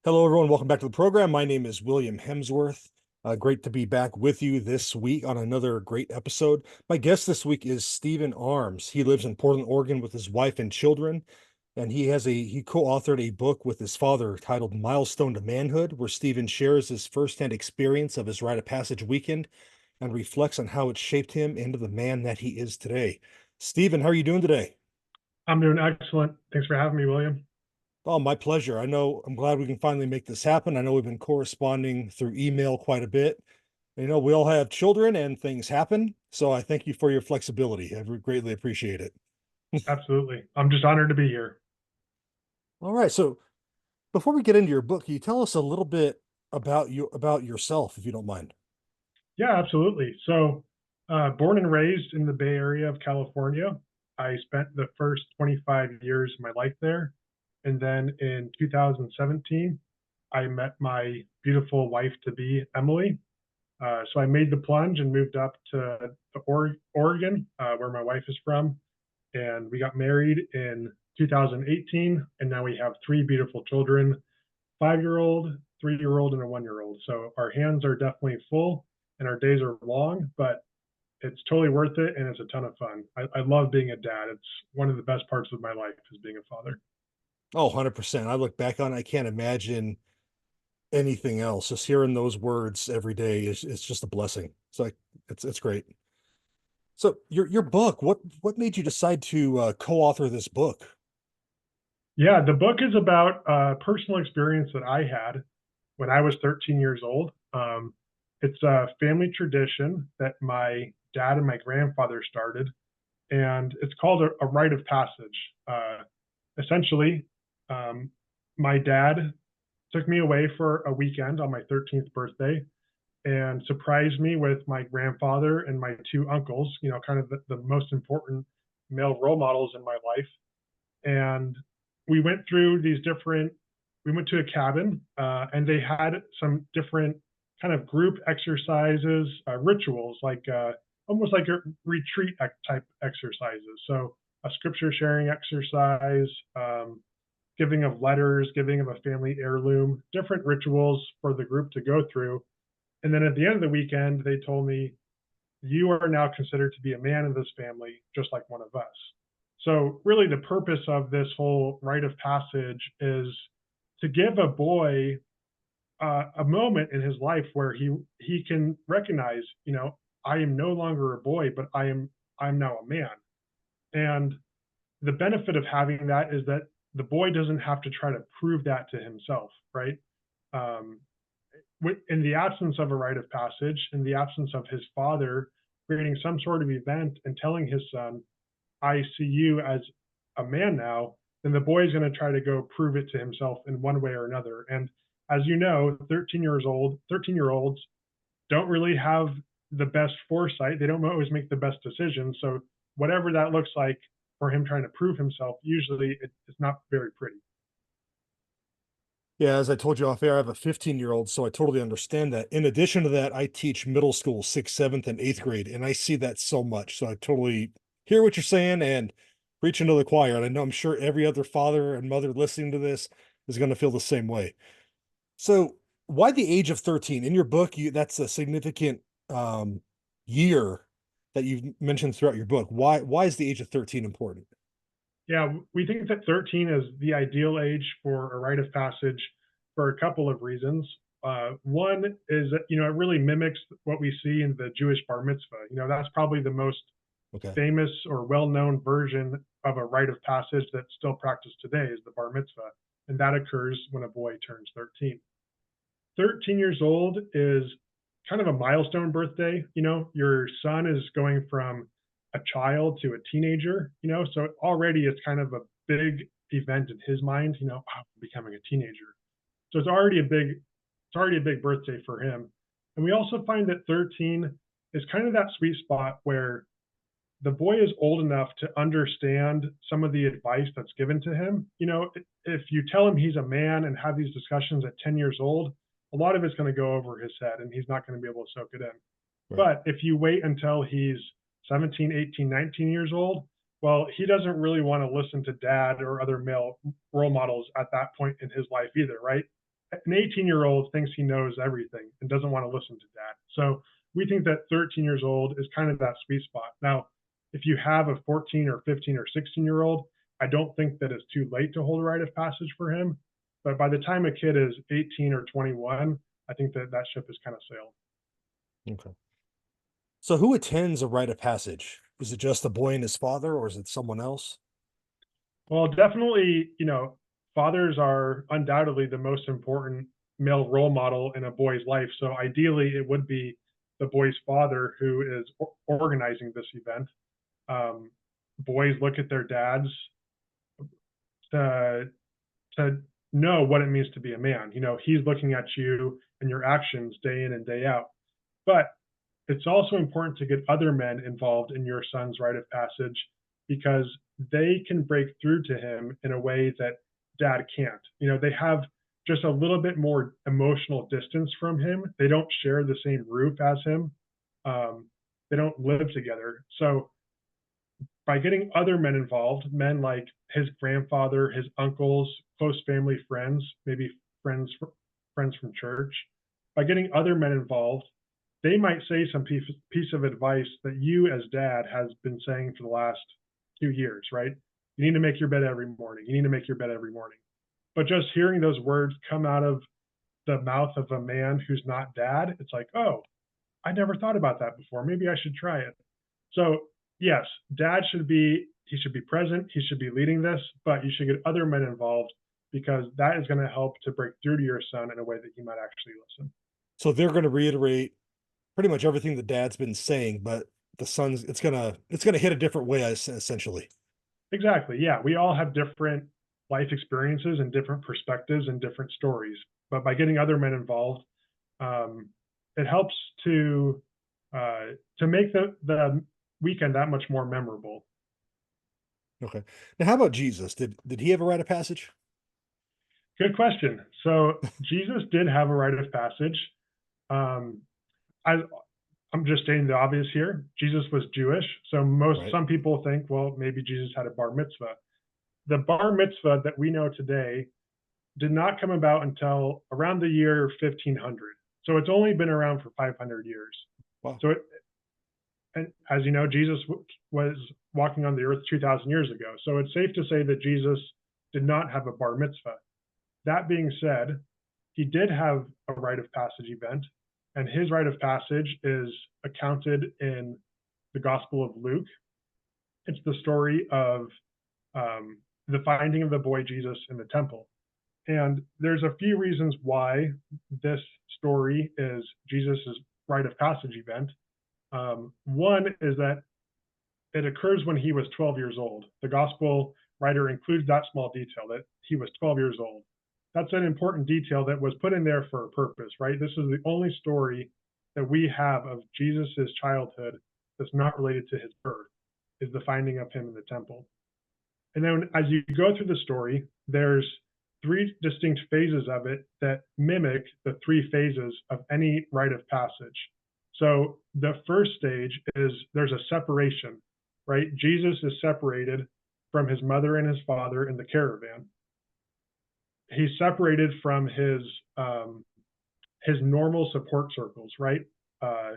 Hello, everyone. Welcome back to the program. My name is William Hemsworth. Great to be back with you this week on another great episode. My guest this week is Stephen Arms. He lives in Portland, Oregon with his wife and children, and he co-authored a book with his father titled Milestone to Manhood, where Stephen shares his firsthand experience of his rite of passage weekend and reflects on how it shaped him into the man that he is today. Stephen, how are you doing today? I'm doing excellent. Thanks for having me, William. Oh, my pleasure. I'm glad we can finally make this happen. I know we've been corresponding through email quite a bit. We all have children and things happen. So I thank you for your flexibility. I greatly appreciate it. Absolutely. I'm just honored to be here. All right. So before we get into your book, can you tell us a little bit about yourself, if you don't mind? Yeah, absolutely. Born and raised in the Bay Area of California, I spent the first 25 years of my life there. And then in 2017, I met my beautiful wife to be, Emily. So I made the plunge and moved up to Oregon, where my wife is from. And we got married in 2018. And now we have three beautiful children, 5 year old, 3 year old, and a 1 year old. So our hands are definitely full and our days are long, but it's totally worth it and it's a ton of fun. I love being a dad. It's one of the best parts of my life is being a father. Oh, 100%. I look back on, I can't imagine anything else. Just hearing those words every day is just a blessing. It's great. So your book, what made you decide to co-author this book? Yeah, the book is about a personal experience that I had when I was 13 years old. It's a family tradition that my dad and my grandfather started, and it's called a rite of passage. Essentially, um, my dad took me away for a weekend on my 13th birthday and surprised me with my grandfather and my two uncles, kind of the most important male role models in my life. And we went through we went to a cabin and they had some different kind of group exercises, rituals, like almost like a retreat type exercises. So a scripture sharing exercise, giving of letters, giving of a family heirloom, different rituals for the group to go through. And then at the end of the weekend, they told me, you are now considered to be a man in this family, just like one of us. So, really, the purpose of this whole rite of passage is to give a boy a moment in his life where he can recognize, I am no longer a boy, but I'm now a man. And the benefit of having that is that the boy doesn't have to try to prove that to himself, right? Um, in the absence of a rite of passage, in the absence of his father creating some sort of event and telling his son, I see you as a man now, then the boy is going to try to go prove it to himself in one way or another. And as you know, 13-year olds don't really have the best foresight. They don't always make the best decisions. So whatever that looks like for him trying to prove himself, usually it's not very pretty. Yeah, as I told you off air, I have a 15-year-old, so I totally understand that. In addition to that, I teach middle school, sixth, seventh, and eighth grade, and I see that so much. So I totally hear what you're saying and preach into the choir. And I know I'm sure every other father and mother listening to this is going to feel the same way. So why the age of 13? In your book, that's a significant um, year that you've mentioned throughout your book. Why is the age of 13 important? Yeah, we think that 13 is the ideal age for a rite of passage for a couple of reasons. One is that, it really mimics what we see in the Jewish bar mitzvah. That's probably the most Okay. famous or well-known version of a rite of passage that's still practiced today is the bar mitzvah. And that occurs when a boy turns 13. 13 years old is kind of a milestone birthday. Your son is going from a child to a teenager, so already it's kind of a big event in his mind, becoming a teenager. So it's already a big birthday for him. And we also find that 13 is kind of that sweet spot where the boy is old enough to understand some of the advice that's given to him. If you tell him he's a man and have these discussions at 10 years old, a lot of it's going to go over his head and he's not going to be able to soak it in. Right. But if you wait until he's 17, 18, 19 years old, well, he doesn't really want to listen to dad or other male role models at that point in his life either, right? an 18-year-old thinks he knows everything and doesn't want to listen to dad. So we think that 13 years old is kind of that sweet spot. Now, if you have a 14 or 15 or 16-year-old, I don't think that it's too late to hold a rite of passage for him. But by the time a kid is 18 or 21, I think that that ship has kind of sailed. Okay. So who attends a rite of passage? Is it just the boy and his father, or is it someone else? Well, definitely, fathers are undoubtedly the most important male role model in a boy's life. So ideally, it would be the boy's father who is organizing this event. Um, Boys look at their dads to to know what it means to be a man. He's looking at you and your actions day in and day out. But it's also important to get other men involved in your son's rite of passage because they can break through to him in a way that dad can't. They have just a little bit more emotional distance from him. They don't share the same roof as him. They don't live together. So by getting other men involved, men like his grandfather, his uncles, close family friends, maybe friends from church, by getting other men involved, they might say some piece of advice that you as dad has been saying for the last 2 years, right? You need to make your bed every morning. You need to make your bed every morning. But just hearing those words come out of the mouth of a man who's not dad, it's like, oh, I never thought about that before. Maybe I should try it. So yes, dad should be present. He should be leading this, but you should get other men involved because that is going to help to break through to your son in a way that he might actually listen. So they're going to reiterate pretty much everything the dad's been saying, but the son's it's gonna hit a different way, essentially. Exactly. Yeah. We all have different life experiences and different perspectives and different stories. But by getting other men involved, um, it helps to make the weekend that much more memorable. Okay. Now, how about Jesus? Did he have a rite of passage? Good question. So Jesus did have a rite of passage. Um, I, I'm just stating the obvious here. Jesus was Jewish, so Right. some people think, well, maybe Jesus had a bar mitzvah. The bar mitzvah that we know today did not come about until around the year 1500. So it's only been around for 500 years. Wow. So, and as you know, Jesus was walking on the earth 2,000 years ago. So it's safe to say that Jesus did not have a bar mitzvah. That being said, he did have a rite of passage event, and his rite of passage is accounted in the Gospel of Luke. It's the story of the finding of the boy Jesus in the temple. And there's a few reasons why this story is Jesus's rite of passage event. One is that it occurs when he was 12 years old. The gospel writer includes that small detail that he was 12 years old. That's an important detail that was put in there for a purpose, right? This is the only story that we have of Jesus's childhood that's not related to his birth, is the finding of him in the temple. And then as you go through the story, there's three distinct phases of it that mimic the three phases of any rite of passage. So the first stage is there's a separation, right? Jesus is separated from his mother and his father in the caravan. He's separated from his normal support circles, right? Uh,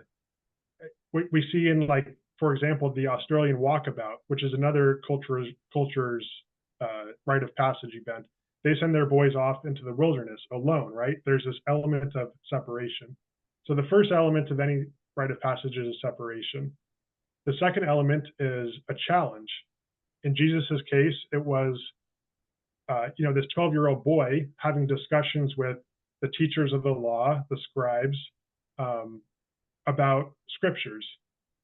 we see in, like, for example, the Australian walkabout, which is another culture's rite of passage event. They send their boys off into the wilderness alone, right? There's this element of separation. So the first element of any rite of passage is separation. The second element is a challenge. In Jesus's case, it was this 12-year-old boy having discussions with the teachers of the law, the scribes, about scriptures.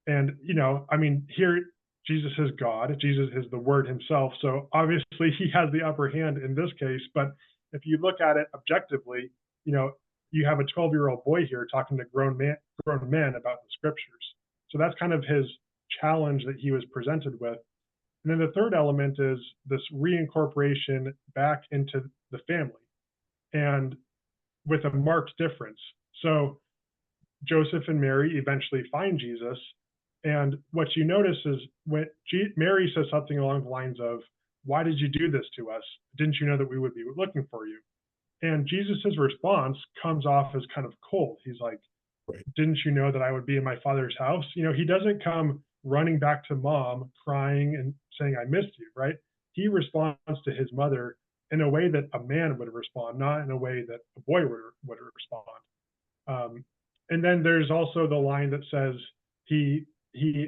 And, here Jesus is God, Jesus is the Word himself. So obviously he has the upper hand in this case. But if you look at it objectively, you have a 12-year-old boy here talking to grown men about the scriptures. So that's kind of his challenge that he was presented with. And then the third element is this reincorporation back into the family, and with a marked difference. So Joseph and Mary eventually find Jesus. And what you notice is when Mary says something along the lines of, "Why did you do this to us? Didn't you know that we would be looking for you?" And Jesus's response comes off as kind of cold. He's like, Right. didn't you know that I would be in my father's house? He doesn't come running back to mom crying and saying, I missed you, right? He responds to his mother in a way that a man would respond, not in a way that a boy would respond. Um, and then there's also the line that says he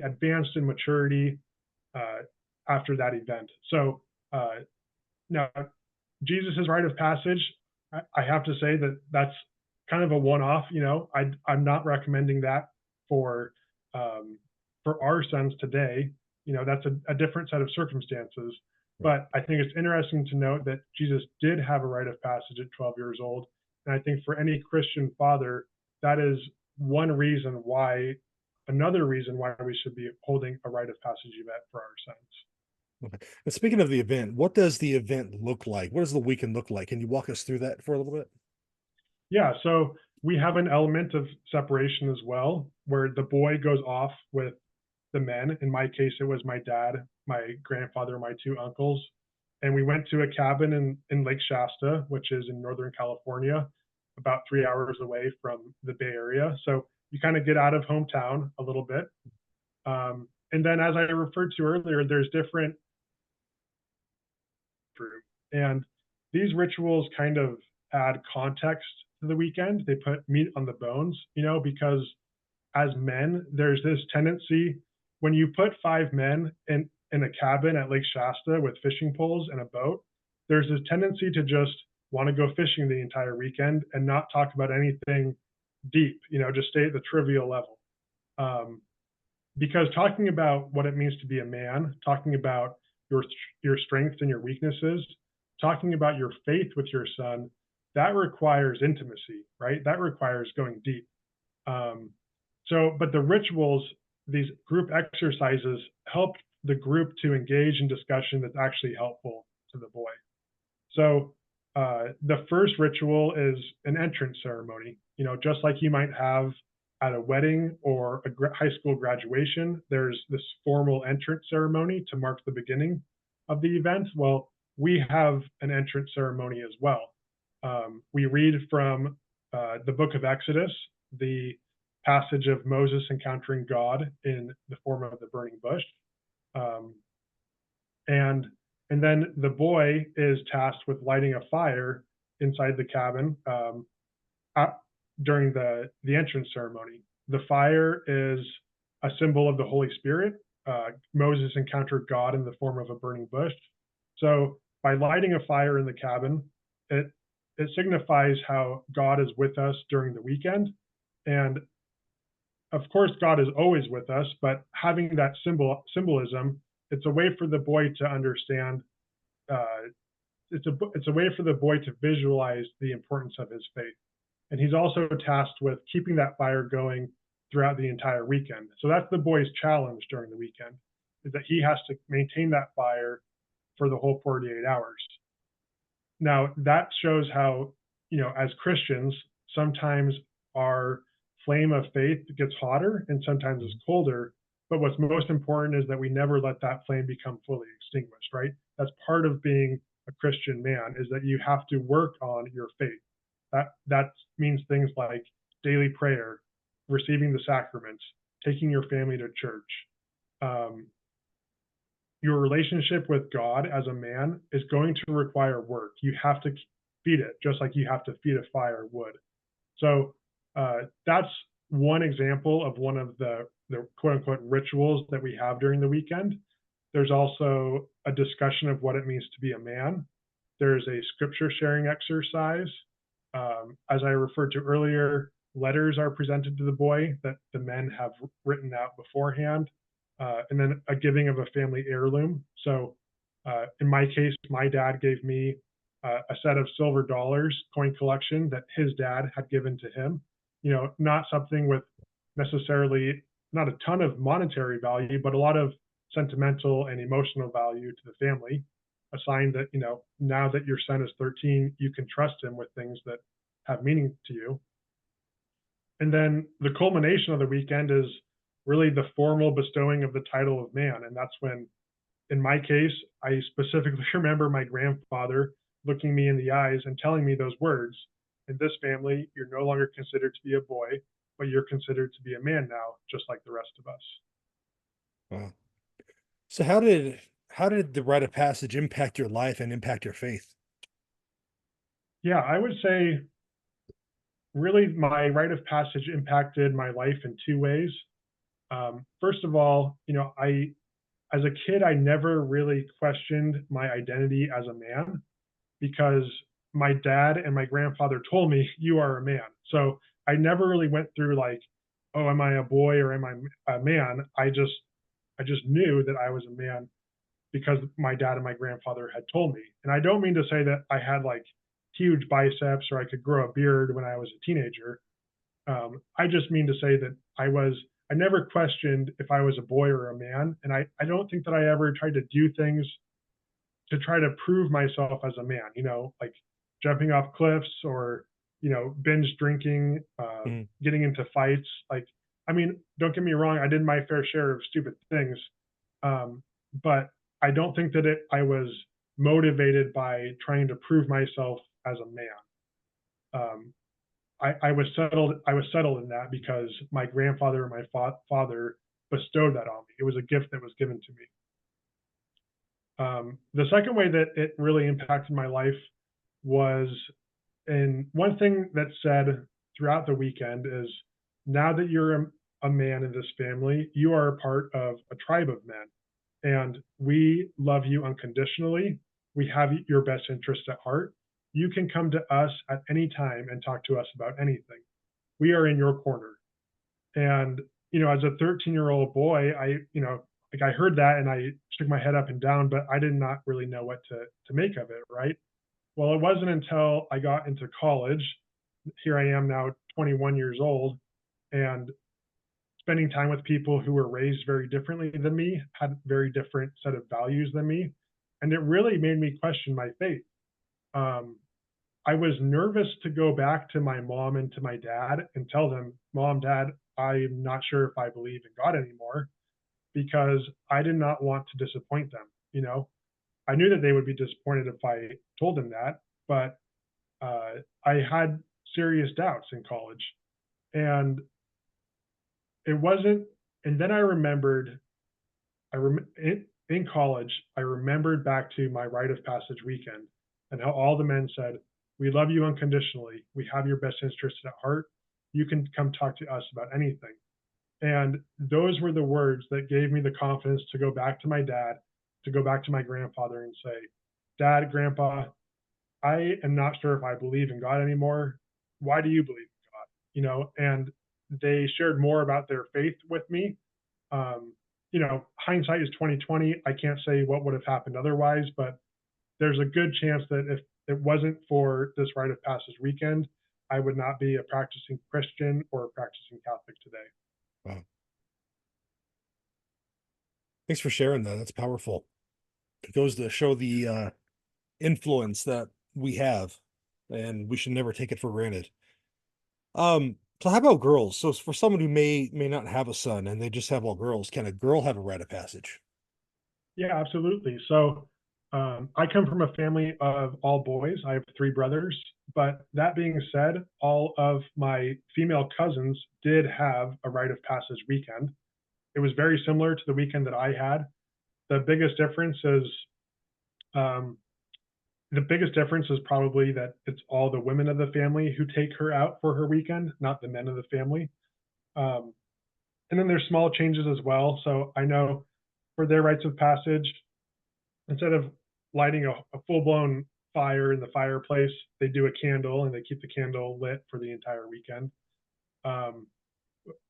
advanced in maturity uh, after that event. So now Jesus's rite of passage, I have to say that that's kind of a one-off. I'm not recommending that for um, for our sons today. That's a different set of circumstances. Right. But I think it's interesting to note that Jesus did have a rite of passage at 12 years old, and I think for any Christian father, that is one reason why, another reason why we should be holding a rite of passage event for our sons. Okay. And speaking of the event, what does the event look like? What does the weekend look like? Can you walk us through that for a little bit? Yeah, so we have an element of separation as well, where the boy goes off with the men. In my case, it was my dad, my grandfather, my two uncles. And we went to a cabin in Lake Shasta, which is in Northern California, about 3 hours away from the Bay Area. So you kind of get out of hometown a little bit. And then, as I referred to earlier, there's different, and these rituals kind of add context to the weekend. They put meat on the bones, because as men, there's this tendency when you put five men in a cabin at Lake Shasta with fishing poles and a boat, there's this tendency to just want to go fishing the entire weekend and not talk about anything deep, just stay at the trivial level. Because talking about what it means to be a man, talking about your strengths and your weaknesses, talking about your faith with your son, that requires intimacy, right? That requires going deep. But the rituals, these group exercises, help the group to engage in discussion that's actually helpful to the boy. So the first ritual is an entrance ceremony. Just like you might have at a wedding or a high school graduation, there's this formal entrance ceremony to mark the beginning of the event. Well, we have an entrance ceremony as well. We read from the book of Exodus, the passage of Moses encountering God in the form of the burning bush. And then the boy is tasked with lighting a fire inside the cabin during the entrance ceremony. The fire is a symbol of the Holy Spirit. Moses encountered God in the form of a burning bush. So by lighting a fire in the cabin, it signifies how God is with us during the weekend. And of course, God is always with us, but having that symbolism, it's a way for the boy to understand. It's a way for the boy to visualize the importance of his faith. And he's also tasked with keeping that fire going throughout the entire weekend. So that's the boy's challenge during the weekend, is that he has to maintain that fire for the whole 48 hours. Now, that shows how, as Christians, sometimes our flame of faith gets hotter and sometimes it's colder. But what's most important is that we never let that flame become fully extinguished, right? That's part of being a Christian man, is that you have to work on your faith. That means things like daily prayer, receiving the sacraments, taking your family to church. Your relationship with God as a man is going to require work. You have to feed it, just like you have to feed a fire wood. So that's one example of one of the quote unquote rituals that we have during the weekend. There's also a discussion of what it means to be a man. There's a scripture sharing exercise. As I referred to earlier, letters are presented to the boy that the men have written out beforehand, and then a giving of a family heirloom. So in my case, my dad gave me a set of silver dollars coin collection that his dad had given to him. Not something with necessarily not a ton of monetary value, but a lot of sentimental and emotional value to the family. A sign that, now that your son is 13, you can trust him with things that have meaning to you. And then the culmination of the weekend is really the formal bestowing of the title of man. And that's when, in my case, I specifically remember my grandfather looking me in the eyes and telling me those words. In this family, you're no longer considered to be a boy, but you're considered to be a man now, just like the rest of us. Wow. So how did the rite of passage impact your life and impact your faith? Yeah, I would say really my rite of passage impacted my life in two ways. First of all, as a kid, I never really questioned my identity as a man because my dad and my grandfather told me you are a man. So I never really went through like, oh, am I a boy or am I a man? I just knew that I was a man because my dad and my grandfather had told me. And I don't mean to say that I had like huge biceps or I could grow a beard when I was a teenager. I just mean to say that I never questioned if I was a boy or a man. And I don't think that I ever tried to do things to try to prove myself as a man, like jumping off cliffs or, binge drinking, Mhm. getting into fights. Like, I mean, don't get me wrong, I did my fair share of stupid things. But I don't think that I was motivated by trying to prove myself as a man. Um, I was settled in that because my grandfather and my father bestowed that on me. It was a gift that was given to me. The second way that it really impacted my life was, and one thing that's said throughout the weekend is, now that you're a man in this family, you are a part of a tribe of men, and we love you unconditionally. We have your best interest at heart. You can come to us at any time and talk to us about anything. We are in your corner. And, as a 13-year-old boy, like I heard that and I shook my head up and down, but I did not really know what to make of it, right? Well, it wasn't until I got into college, here I am now 21 years old, and spending time with people who were raised very differently than me, had very different set of values than me, and it really made me question my faith. Um, I was nervous to go back to my mom and to my dad and tell them, Mom, Dad, I'm not sure if I believe in God anymore, because I did not want to disappoint them. I knew that they would be disappointed if I told them that, but I had serious doubts in college. And it wasn't, and then I remembered, in college, I remembered back to my rite of passage weekend and how all the men said, we love you unconditionally. We have your best interests at heart. You can come talk to us about anything. And those were the words that gave me the confidence to go back to my dad, to go back to my grandfather and say, Dad, Grandpa, I am not sure if I believe in God anymore. Why do you believe in God? And they shared more about their faith with me. Um, Hindsight is 2020. I can't say what would have happened otherwise, but there's a good chance that if it wasn't for this rite of passage weekend, I would not be a practicing Christian or a practicing Catholic today. Wow. Thanks for sharing that. That's powerful. It goes to show the influence that we have, and we should never take it for granted. So how about girls? So for someone who may not have a son and they just have all girls, can a girl have a rite of passage? Yeah, absolutely. So I come from a family of all boys. I have three brothers. But that being said, all of my female cousins did have a rite of passage weekend. It was very similar to the weekend that I had. The biggest difference is um, the biggest difference is probably that it's all the women of the family who take her out for her weekend, not the men of the family. Um, and then there's small changes as well. So I know for their rites of passage, instead of lighting a full-blown fire in the fireplace, they do a candle and they keep the candle lit for the entire weekend. Um,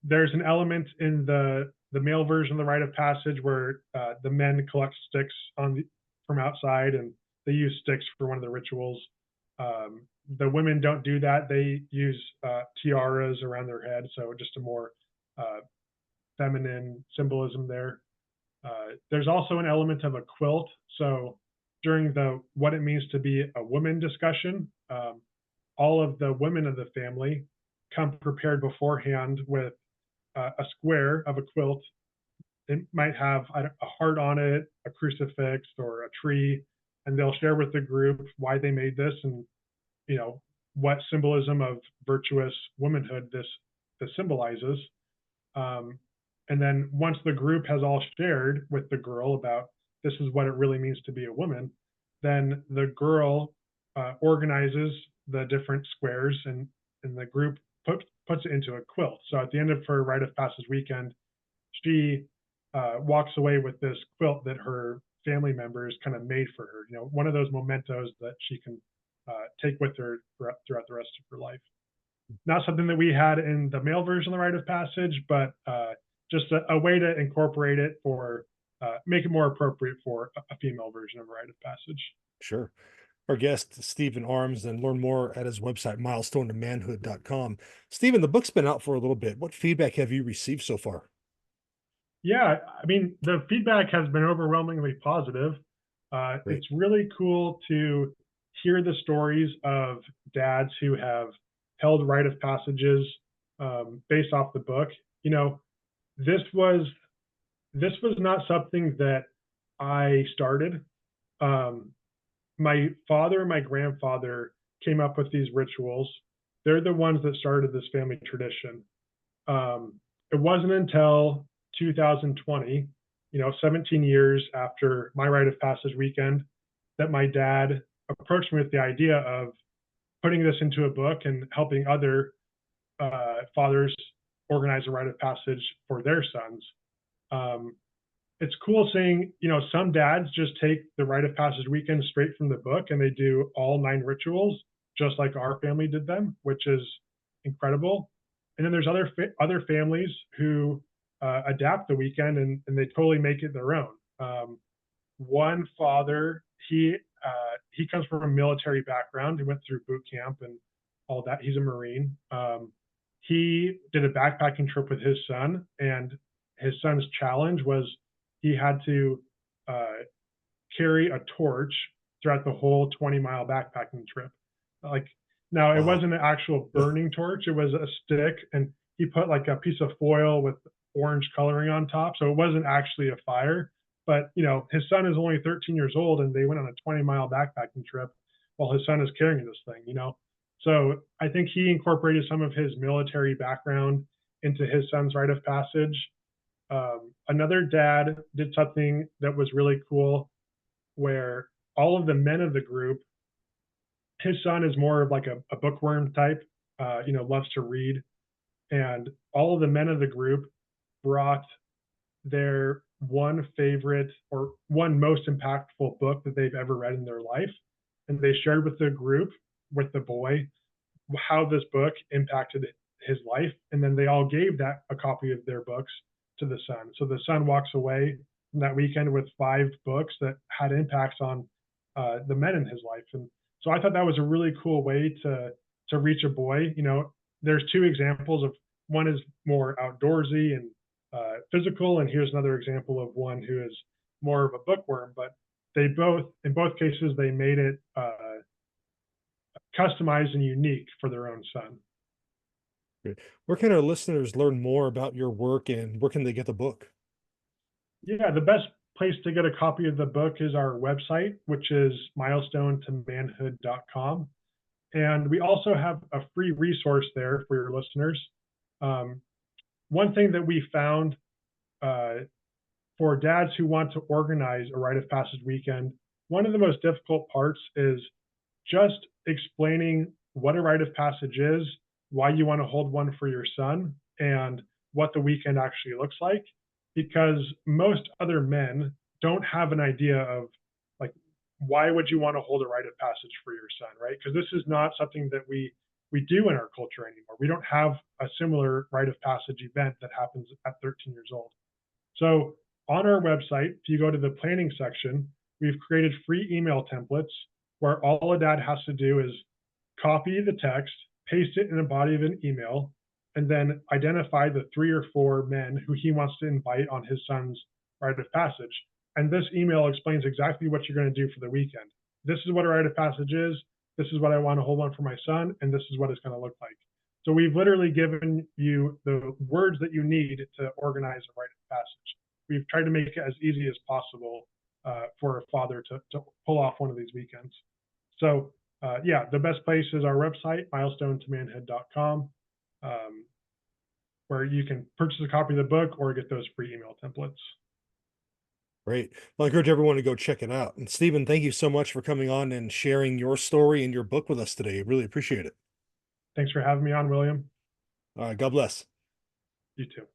there's an element in the male version of the rite of passage where the men collect sticks from outside and they use sticks for one of the rituals. The women don't do that. They use tiaras around their head, so just a more uh, feminine symbolism there. There's also an element of a quilt. So during the what it means to be a woman discussion, all of the women of the family come prepared beforehand with a square of a quilt. It might have a heart on it, a crucifix, or a tree. and they'll share with the group why they made this and, you know, what symbolism of virtuous womanhood this symbolizes. Um, and then once the group has all shared with the girl about this is what it really means to be a woman, then the girl organizes the different squares and the group puts it into a quilt. So at the end of her rite of passage weekend, she walks away with this quilt that her family members kind of made for her. You know, one of those mementos that she can take with her throughout the rest of her life. Not something that we had in the male version of the rite of passage, but just a way to incorporate it for make it more appropriate for a female version of a rite of passage. Sure. Our guest, Stephen Arms, and learn more at his website, milestone-to-manhood.com. Stephen, the book's been out for a little bit. What feedback have you received so far? Yeah, I mean, the feedback has been overwhelmingly positive. Great. It's really cool to hear the stories of dads who have held rite of passages based off the book. You know, this was this was not something that I started. Um, my father and my grandfather came up with these rituals. They're the ones that started this family tradition. It wasn't until 2020, you know, 17 years after my rite of passage weekend, that my dad approached me with the idea of putting this into a book and helping other fathers organize a rite of passage for their sons. Um, it's cool seeing, you know, some dads just take the rite of passage weekend straight from the book and they do all 9 rituals, just like our family did them, which is incredible. And then there's other families who adapt the weekend and they totally make it their own. One father, he comes from a military background. He went through boot camp and all that. He's a Marine. He did a backpacking trip with his son, and his son's challenge was he had to uh, carry a torch throughout the whole 20-mile backpacking trip. Like, now it Wow. wasn't an actual burning torch; it was a stick, and he put like a piece of foil with orange coloring on top, so it wasn't actually a fire. But you know, his son is only 13 years old, and they went on a 20-mile backpacking trip while his son is carrying this thing. You know, so I think he incorporated some of his military background into his son's rite of passage. Another dad did something that was really cool where all of the men of the group, his son is more of like a bookworm type, you know, loves to read. And all of the men of the group brought their one favorite or one most impactful book that they've ever read in their life. And they shared with the group, with the boy, how this book impacted his life. And then they all gave that a copy of their books to the son. So the son walks away from that weekend with 5 books that had impacts on the men in his life. And so I thought that was a really cool way to reach a boy. You know, there's 2 examples of one is more outdoorsy and physical, and here's another example of one who is more of a bookworm. But they both, in both cases, they made it customized and unique for their own son. Great. Where can our listeners learn more about your work and where can they get the book? Yeah, the best place to get a copy of the book is our website, which is milestone-to-manhood.com. And we also have a free resource there for your listeners. Um, one thing that we found uh, for dads who want to organize a rite of passage weekend, one of the most difficult parts is just explaining what a rite of passage is, why you want to hold one for your son, and what the weekend actually looks like. Because most other men don't have an idea of, like, why would you want to hold a rite of passage for your son, right? Because this is not something that we do in our culture anymore. We don't have a similar rite of passage event that happens at 13 years old. So on our website, if you go to the planning section, we've created free email templates where all a dad has to do is copy the text, paste it in a body of an email, and then identify the 3 or 4 men who he wants to invite on his son's rite of passage. And this email explains exactly what you're going to do for the weekend. This is what a rite of passage is. This is what I want to hold on for my son, and this is what it's going to look like. So we've literally given you the words that you need to organize a rite of passage. We've tried to make it as easy as possible for a father to pull off one of these weekends. So yeah, the best place is our website, milestone-to-manhood.com, where you can purchase a copy of the book or get those free email templates. Great. Well, I encourage everyone to go check it out. And Stephen, thank you so much for coming on and sharing your story and your book with us today. Really appreciate it. Thanks for having me on, William. All right. God bless. You too.